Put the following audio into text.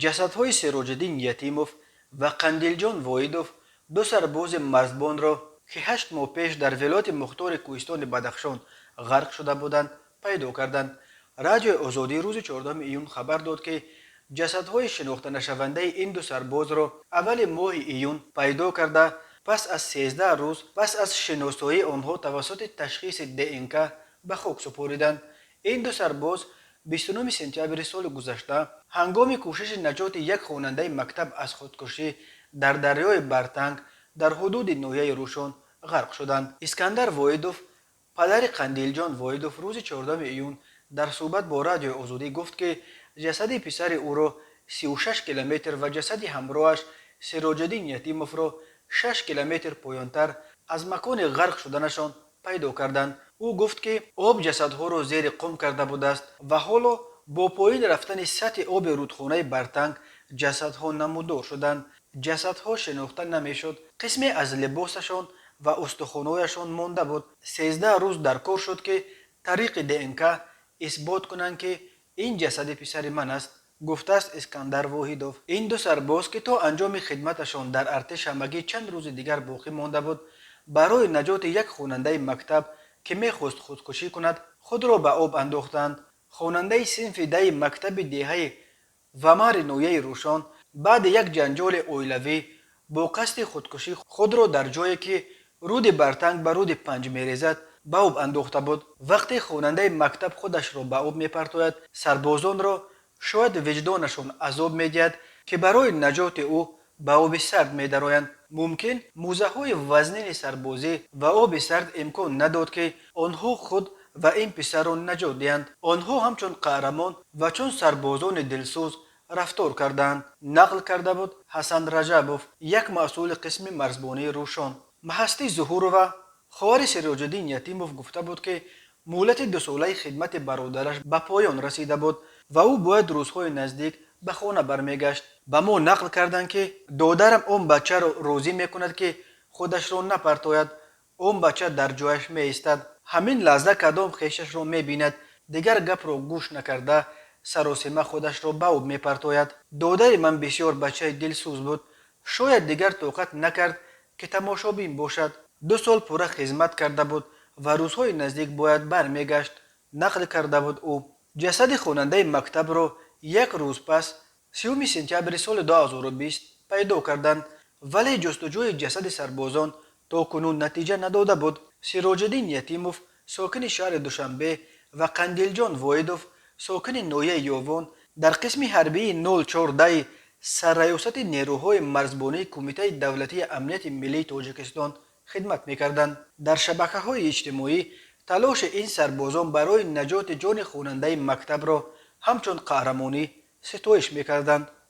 جسدهای سراجالدین یتیموف و قندیلجان وایدوف دو سرباز مرزبان را که 8 ماه پیش در ولایت مختار کوهستان بدخشان غرق شده بودند پیدا کردند. رادیو آزادی روز 14 ایون خبر داد که جسدهای شناخته نشونده این دو سرباز را اول ماه ایون پیدا کرده پس از 13 روز پس از شناسایی آنها توسط تشخیص دنک به خاک سپردند. این دو سرباز 29 سپتامبر سال گذشته هنگام کوشش نجات یک خواننده مکتب از خودکشی در دریای برتنگ در حدود ناحیه روشن غرق شدند. اسکندر وایدوف پدر قندیلجان وایدوف روز 14 ایون در صحبت با رادیو آزادی گفت که جسد پسر او را 36 کیلومتر و جسد همراهش سراجالدین یتیموف را 6 کیلومتر پایینتر از مکان غرق شدنشان پیدا کردند. او گفت که آب جسدها را زیر قم کرده بوده است و حالا با پایین رفتن سطح آب رودخانه برتنگ جسدها نمودار شدند. جسدها شناخته نمیشد. قسمی از لباسشان و استخوان‌هایشان مانده بود. 13 روز در کار شد که طریق دنک اثبات کنند که این جسد پسر من است، گفته است اسکندر واحدوف. این دو سرباز که تا انجام خدمتشان در ارتش همگی چند روز دیگر باقی مانده بود، برای نجات یک خواننده مکتب که میخواست خودکشی کند خود را به آب انداختند. خواننده صنف دی مکتب دهه ومر نویه روشن بعد یک جنجال اویلوی با قصد خودکشی خود را در جایی که رود برتنگ به رود پنج میریزد به آب انداخته بود. وقتی خواننده مکتب خودش را به آب میپرتاید سربازان را شاید وجدانشان عذاب میدهد که برای نجات او به آب سرد میدرآیند. ممکن موزه های وزنین سربازی و آب سرد امکان نداد که آنها خود و این پسر را نجات دهند. آنها همچون قهرمان و چون سربازان دلسوز رفتار کردند. نقل کرده بود حسن رجبوف، یک مسئول قسم مرزبانی روشن. محستی ظهورова خواهر سراجالدین یتیموف گفته بود که مهلت 2 ساله خدمت برادرش به پایان رسیده بود و او باید روزهای نزدیک به خانه برمیگشت. به ما نقل کردند که دادرم اون بچه را راضی میکند که خودش را نپرتاید. اون بچه در جایش می ایستد. همین لحظه کدام خویشش را میبیند دیگر گپ را گوش نکرده سراسیمه خودش را به آب میپرتاید. دادر من بسیار بچه دلسوز بود. شاید دیگر طاقت نکرد که تماشابین باشد. 2 سال پوره خدمت کرده بود و روزهای نزدیک باید برمیگشت، نقل کرده بود او. جسد خواننده مکتب را یک روز پس 30 سپتامبر سال 2020 پیدا کردند ولی جستجوی جسد سربازان تا کنون نتیجه نداده بود. سراجالدین یتیموف ساکن شهر دوشنبه و قندیلجان وایدوف ساکن ناحیه یاوان در قسم حربی 014 سرریاست نیروهای مرزبانی کمیته دولتی امنیت ملی تاجیکستان خدمت میکردند. در شبکه‌های اجتماعی تلاش این سربازان برای نجات جان خواننده مکتب را همچون قهرمانی ستایش میکردند.